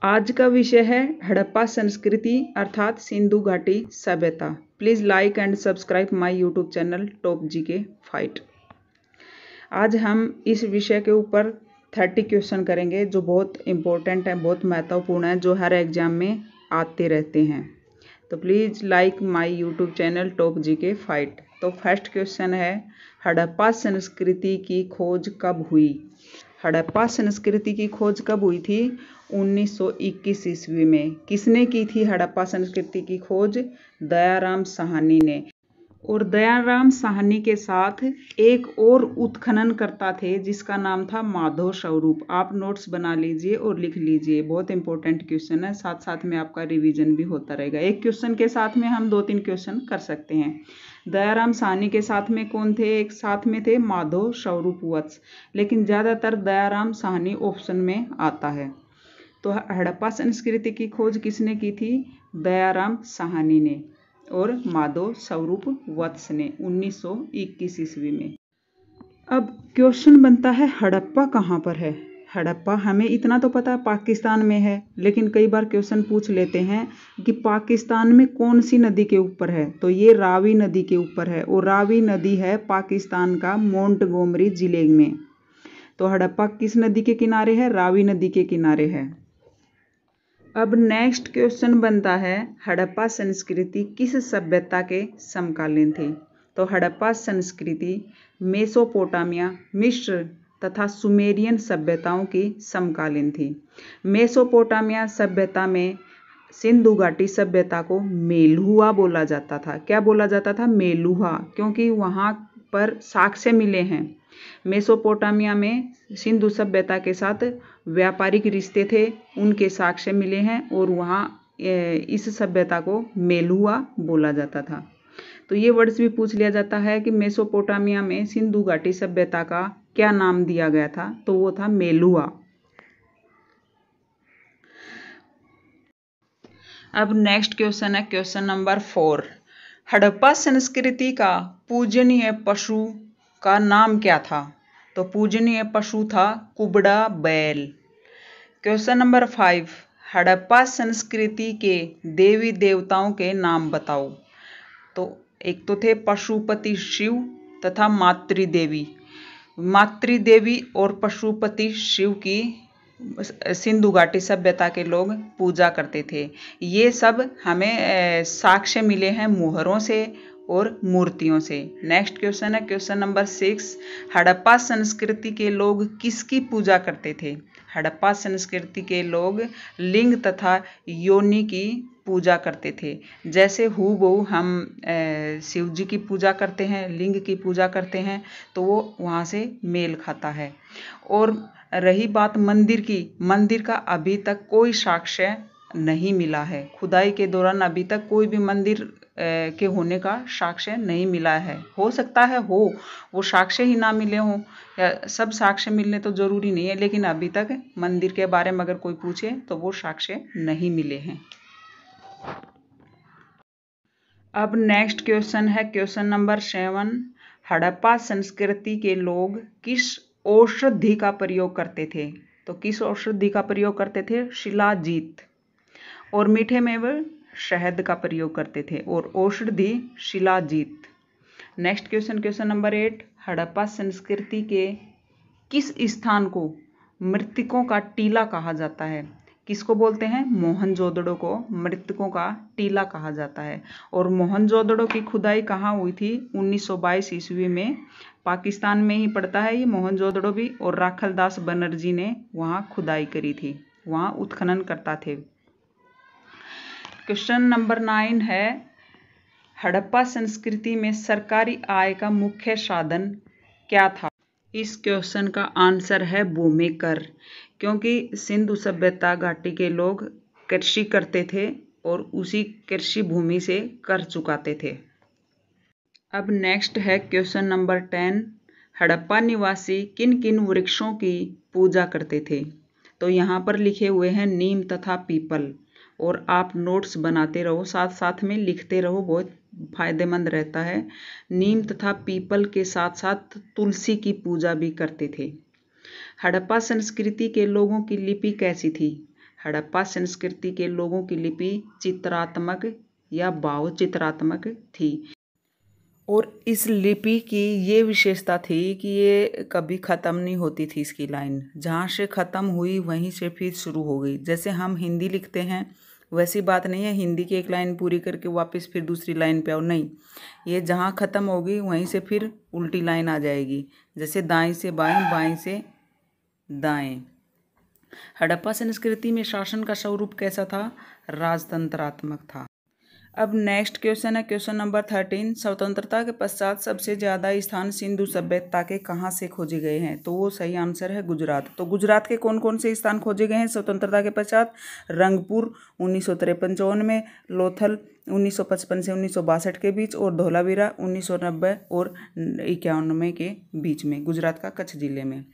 आज का विषय है हड़प्पा संस्कृति अर्थात सिंधु घाटी सभ्यता। Please like and subscribe my YouTube channel top GK fight. आज हम इस विषय के ऊपर 30 क्वेश्चन करेंगे जो बहुत इम्पोर्टेंट है, बहुत महत्वपूर्ण है, जो हर एग्जाम में आते रहते हैं। तो please like my YouTube channel top GK fight. तो फर्स्ट क्वेश्चन है, हड़प्पा संस्कृति की खोज कब हुई? हड़प्पा संस्कृति की खोज कब हुई थी? 1921 ईस्वी में। किसने की थी हड़प्पा संस्कृति की खोज? दयाराम साहनी ने। और दयाराम साहनी के साथ एक और उत्खनन करता थे जिसका नाम था माधव स्वरूप। आप नोट्स बना लीजिए और लिख लीजिए, बहुत इंपॉर्टेंट क्वेश्चन है, साथ साथ में आपका रिवीजन भी होता रहेगा। एक क्वेश्चन के साथ में हम 2-3 क्वेश्चन कर सकते हैं। दयाराम साहनी के साथ में कौन थे? एक साथ में थे माधव स्वरूप वत्स, लेकिन ज़्यादातर दयाराम साहनी ऑप्शन में आता है। तो हड़प्पा संस्कृति की खोज किसने की थी? दयाराम साहनी ने और माधव स्वरूप वत्स ने 1921 ईस्वी में। अब क्वेश्चन बनता है, हड़प्पा कहाँ पर है? हड़प्पा हमें इतना तो पता है पाकिस्तान में है, लेकिन कई बार क्वेश्चन पूछ लेते हैं कि पाकिस्तान में कौन सी नदी के ऊपर है? तो ये रावी नदी के ऊपर है, और रावी नदी है पाकिस्तान का मोंटगोमरी जिले में। तो हड़प्पा किस नदी के किनारे है? रावी नदी के किनारे है। अब नेक्स्ट क्वेश्चन बनता है, हड़प्पा संस्कृति किस सभ्यता के समकालीन थी? तो हड़प्पा संस्कृति मेसोपोटामिया, मिस्र तथा सुमेरियन सभ्यताओं की समकालीन थी। मेसोपोटामिया सभ्यता में सिंधु घाटी सभ्यता को मेलुहा बोला जाता था। क्या बोला जाता था? मेलुहा, क्योंकि वहाँ पर साक्ष्य मिले हैं। मेसोपोटामिया में सिंधु सभ्यता के साथ व्यापारिक रिश्ते थे, उनके साक्ष्य मिले हैं, और वहाँ इस सभ्यता को मेलुहा बोला जाता था। तो ये वर्ड्स भी पूछ लिया जाता है कि मेसोपोटामिया में सिंधु घाटी सभ्यता का क्या नाम दिया गया था? तो वो था मेलुहा। अब नेक्स्ट क्वेश्चन है क्वेश्चन नंबर 4। हड़प्पा संस्कृति का पूजनीय पशु का नाम क्या था? तो पूजनीय पशु था कुबड़ा बैल। Question number 5। हड़प्पा संस्कृति के देवी देवताओं के नाम बताओ। तो एक तो थे पशुपति शिव तथा मातृदेवी। मातृदेवी और पशुपति शिव की सिंधु घाटी सभ्यता के लोग पूजा करते थे। ये सब हमें साक्ष्य मिले हैं मुहरों से और मूर्तियों से। नेक्स्ट क्वेश्चन है क्वेश्चन नंबर 6। हड़प्पा संस्कृति के लोग किसकी पूजा करते थे? हड़प्पा संस्कृति के लोग लिंग तथा योनि की पूजा करते थे। जैसे हूबहू हम शिव जी की पूजा करते हैं, लिंग की पूजा करते हैं, तो वो वहाँ से मेल खाता है। और रही बात मंदिर की, मंदिर का अभी तक कोई साक्ष्य नहीं मिला है। खुदाई के दौरान अभी तक कोई भी मंदिर के होने का साक्ष्य नहीं मिला है। हो सकता है वो साक्ष्य ही ना मिले हों, या सब साक्ष्य मिलने तो जरूरी नहीं है, लेकिन अभी तक मंदिर के बारे में अगर कोई पूछे तो वो साक्ष्य नहीं मिले हैं। अब नेक्स्ट क्वेश्चन है क्वेश्चन नंबर 7। हड़प्पा संस्कृति के लोग किस औषधि का प्रयोग करते थे? तो किस औषधि का प्रयोग करते थे? शिलाजीत। और मीठे में वो शहद का प्रयोग करते थे, और औषधि shilajit. Next question question number 8। Harappa संस्कृति के किस स्थान को मृतकों का टीला कहा जाता है? किसको बोलते हैं? मोहनजोदड़ो को मृतकों का टीला कहा जाता है। और मोहनजोदड़ो की खुदाई कहाँ हुई थी? 1922 ईस्वी में। पाकिस्तान में ही पड़ता है ये मोहनजोदड़ो भी, और राखलदास बनर्जी ने वहाँ खुदाई करी थी, वहाँ उत्खनन करता थे। क्वेश्चन नंबर 9 है, हड़प्पा संस्कृति में सरकारी आय का मुख्य साधन क्या था? इस क्वेश्चन का आंसर है भूमि कर, क्योंकि सिंधु सभ्यता घाटी के लोग कृषि करते थे और उसी कृषि भूमि से कर चुकाते थे। अब नेक्स्ट है क्वेश्चन नंबर 10। हड़प्पा निवासी किन किन वृक्षों की पूजा करते थे? तो यहाँ पर लिखे हुए हैं नीम तथा पीपल, और आप नोट्स बनाते रहो, साथ साथ में लिखते रहो, बहुत फायदेमंद रहता है। नीम तथा पीपल के साथ साथ तुलसी की पूजा भी करते थे। हड़प्पा संस्कृति के लोगों की लिपि कैसी थी? हड़प्पा संस्कृति के लोगों की लिपि चित्रात्मक या भाव चित्रात्मक थी और इस लिपि की ये विशेषता थी कि ये कभी ख़त्म नहीं होती थी। इसकी लाइन जहाँ से ख़त्म हुई वहीं से फिर शुरू हो गई। जैसे हम हिंदी लिखते हैं वैसी बात नहीं है, हिंदी की एक लाइन पूरी करके वापस फिर दूसरी लाइन पे आओ, नहीं, ये जहाँ ख़त्म होगी वहीं से फिर उल्टी लाइन आ जाएगी। जैसे दाएं से बाएं, बाएं से दाएं। हड़प्पा संस्कृति में शासन का स्वरूप कैसा था? राजतंत्रात्मक था। अब नेक्स्ट क्वेश्चन है क्वेश्चन नंबर 13। स्वतंत्रता के पश्चात सबसे ज़्यादा स्थान सिंधु सभ्यता के कहाँ से खोजे गए हैं? तो वो सही आंसर है गुजरात। तो गुजरात के कौन कौन से स्थान खोजे गए हैं स्वतंत्रता के पश्चात? रंगपुर 1953-54 में, लोथल 1955 से 1962 के बीच और धोलावीरा 1990 और 91 के बीच में, गुजरात का कच्छ जिले में।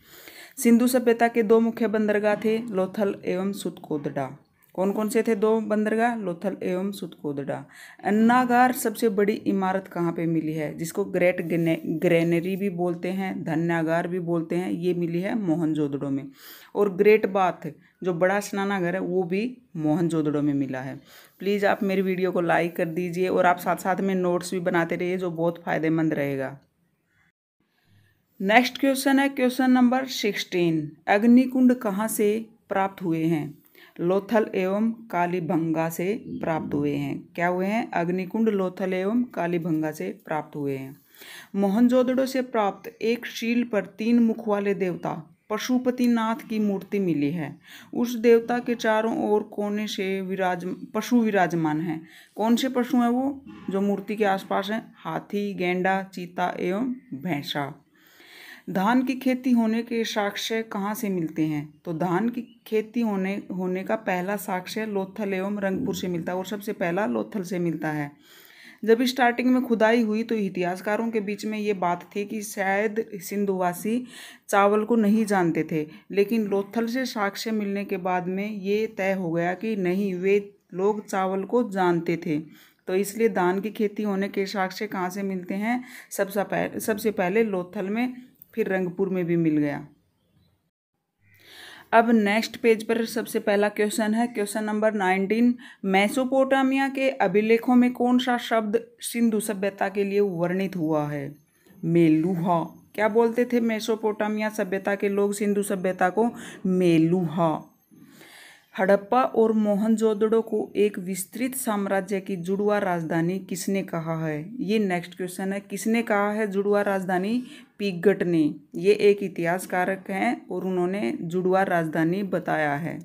सिंधु सभ्यता के दो मुख्य बंदरगाह थे, लोथल एवं सुतकोदडा। कौन कौन से थे दो बंदरगाह? लोथल एवं सुतकोदडा। अन्नागार सबसे बड़ी इमारत कहाँ पे मिली है, जिसको ग्रेट ग्रेनरी भी बोलते हैं, धन्यागार भी बोलते हैं, ये मिली है मोहनजोदड़ो में। और ग्रेट बाथ जो बड़ा स्नानागार है वो भी मोहनजोदड़ो में मिला है। प्लीज़ आप मेरी वीडियो को लाइक कर दीजिए और आप साथ साथ में नोट्स भी बनाते रहिए जो बहुत फ़ायदेमंद रहेगा। नेक्स्ट क्वेश्चन है क्वेश्चन नंबर 16। अग्निकुंड कहाँ से प्राप्त हुए हैं? लोथल एवं कालीबंगा से प्राप्त हुए हैं। क्या हुए हैं? अग्निकुंड लोथल एवं कालीबंगा से प्राप्त हुए हैं। मोहनजोदड़ो से प्राप्त एक शील पर 3 मुख वाले देवता पशुपतिनाथ की मूर्ति मिली है। उस देवता के चारों ओर कोने से पशु विराजमान हैं। कौन से पशु हैं वो जो मूर्ति के आसपास हैं? हाथी, गेंडा, चीता एवं भैंसा। धान की खेती होने के साक्ष्य कहाँ से मिलते हैं? तो धान की खेती होने का पहला साक्ष्य लोथल एवं रंगपुर से मिलता है और सबसे पहला लोथल से मिलता है। जब स्टार्टिंग में खुदाई हुई तो इतिहासकारों के बीच में ये बात थी कि शायद सिंधुवासी चावल को नहीं जानते थे, लेकिन लोथल से साक्ष्य मिलने के बाद में ये तय हो गया कि नहीं, वे लोग चावल को जानते थे। तो इसलिए धान की खेती होने के साक्ष्य कहाँ से मिलते हैं? सबसे पहले लोथल में, फिर रंगपुर में भी मिल गया। अब नेक्स्ट पेज पर सबसे पहला क्वेश्चन है क्वेश्चन नंबर 19। मेसोपोटामिया के अभिलेखों में कौन सा शब्द सिंधु सभ्यता के लिए वर्णित हुआ है? मेलुहा। क्या बोलते थे मेसोपोटामिया सभ्यता के लोग सिंधु सभ्यता को? मेलुहा। हड़प्पा और मोहनजोदड़ो को एक विस्तृत साम्राज्य की जुड़वा राजधानी किसने कहा है? ये नेक्स्ट क्वेश्चन है। किसने कहा है जुड़वा राजधानी? पिगट ने। ये एक इतिहासकारक हैं और उन्होंने जुड़वा राजधानी बताया है।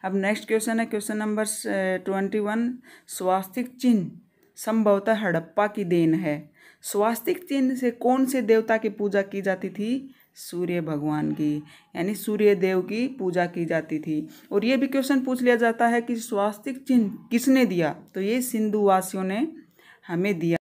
अब नेक्स्ट क्वेश्चन है क्वेश्चन नंबर 21। स्वास्तिक चिन्ह संभवतः हड़प्पा की देन है। स्वास्तिक चिन्ह से कौन से देवता की पूजा की जाती थी? सूर्य भगवान की, यानी सूर्य देव की पूजा की जाती थी। और ये भी क्वेश्चन पूछ लिया जाता है कि स्वास्तिक चिन्ह किसने दिया? तो ये सिंधु वासियों ने हमें दिया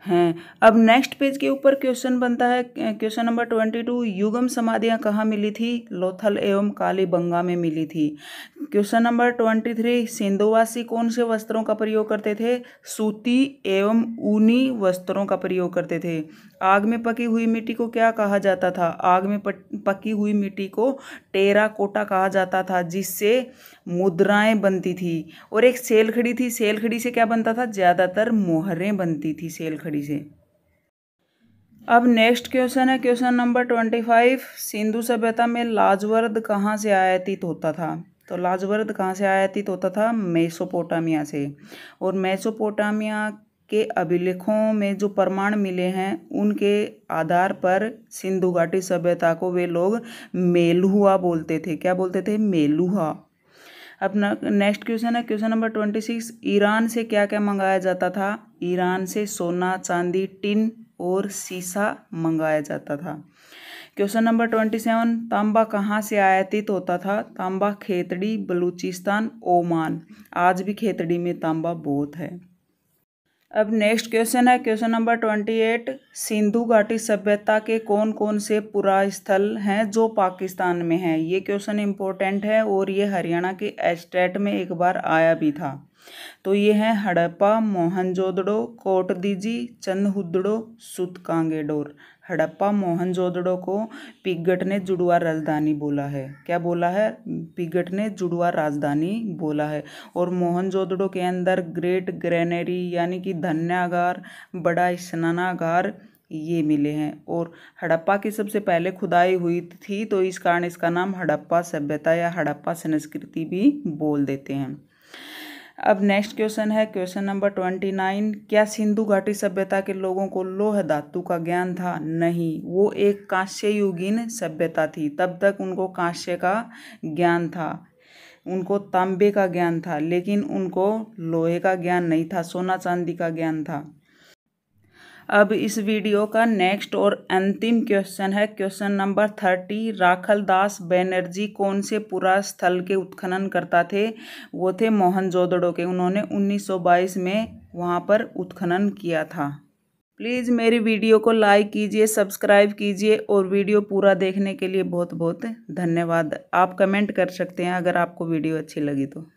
हैं। अब नेक्स्ट पेज के ऊपर क्वेश्चन बनता है क्वेश्चन नंबर 22। युगम समाधियाँ कहाँ मिली थी? लोथल एवं कालीबंगा में मिली थी। Question number 23। सिंधुवासी कौन से वस्त्रों का प्रयोग करते थे? सूती एवं ऊनी वस्त्रों का प्रयोग करते थे। आग में पकी हुई मिट्टी को क्या कहा जाता था? आग में पकी हुई मिट्टी को टेराकोटा कहा जाता था, जिससे मुद्राएं बनती थी। और एक सेलखड़ी थी, सेलखड़ी से क्या बनता था? ज़्यादातर मोहरें बनती थी सेलखड़ी से। अब नेक्स्ट क्वेश्चन है क्वेश्चन नंबर 25। सिंधु सभ्यता में लाजवर्द कहाँ से आयातित होता था? तो लाजवर्द कहाँ से आयातित होता था? मेसोपोटामिया से। और मेसोपोटामिया के अभिलेखों में जो प्रमाण मिले हैं उनके आधार पर सिंधु घाटी सभ्यता को वे लोग मेलुहा बोलते थे। क्या बोलते थे? मेलुहा। अब नेक्स्ट क्वेश्चन है क्वेश्चन नंबर 26। ईरान से क्या क्या मंगाया जाता था? ईरान से सोना, चांदी, टिन और सीसा मंगाया जाता था। Question number 27। तांबा कहाँ से आयातित होता था? तांबा खेतड़ी, बलूचिस्तान, ओमान। आज भी खेतड़ी में तांबा बहुत है। अब नेक्स्ट क्वेश्चन है क्वेश्चन नंबर 28। सिंधु घाटी सभ्यता के कौन कौन से पुरास्थल हैं जो पाकिस्तान में हैं? ये क्वेश्चन इंपॉर्टेंट है और ये हरियाणा के एस्टेट में एक बार आया भी था। तो ये हैं हड़प्पा, मोहनजोदड़ो, कोटदीजी, चंदहुदड़ो, सुतकांगेडोर। हड़प्पा मोहनजोदड़ो को पिगट ने जुड़वा राजधानी बोला है। क्या बोला है? पिगट ने जुड़वा राजधानी बोला है। और मोहनजोदड़ो के अंदर ग्रेट ग्रेनरी यानी कि धान्यागार, बड़ा स्नानागार ये मिले हैं। और हड़प्पा की सबसे पहले खुदाई हुई थी, तो इस कारण इसका नाम हड़प्पा सभ्यता या हड़प्पा संस्कृति भी बोल देते हैं। अब नेक्स्ट क्वेश्चन है क्वेश्चन नंबर 29। क्या सिंधु घाटी सभ्यता के लोगों को लौह धातु का ज्ञान था? नहीं, वो एक कांस्य युगीन सभ्यता थी। तब तक उनको कांस्य का ज्ञान था, उनको तांबे का ज्ञान था, लेकिन उनको लोहे का ज्ञान नहीं था, सोना चांदी का ज्ञान था। अब इस वीडियो का नेक्स्ट और अंतिम क्वेश्चन है क्वेश्चन नंबर 30। राखलदास बनर्जी कौन से पुरा स्थल के उत्खनन करता थे? वो थे मोहनजोदड़ो के। उन्होंने 1922 में वहाँ पर उत्खनन किया था। प्लीज़ मेरी वीडियो को लाइक कीजिए, सब्सक्राइब कीजिए और वीडियो पूरा देखने के लिए बहुत बहुत धन्यवाद। आप कमेंट कर सकते हैं अगर आपको वीडियो अच्छी लगी तो।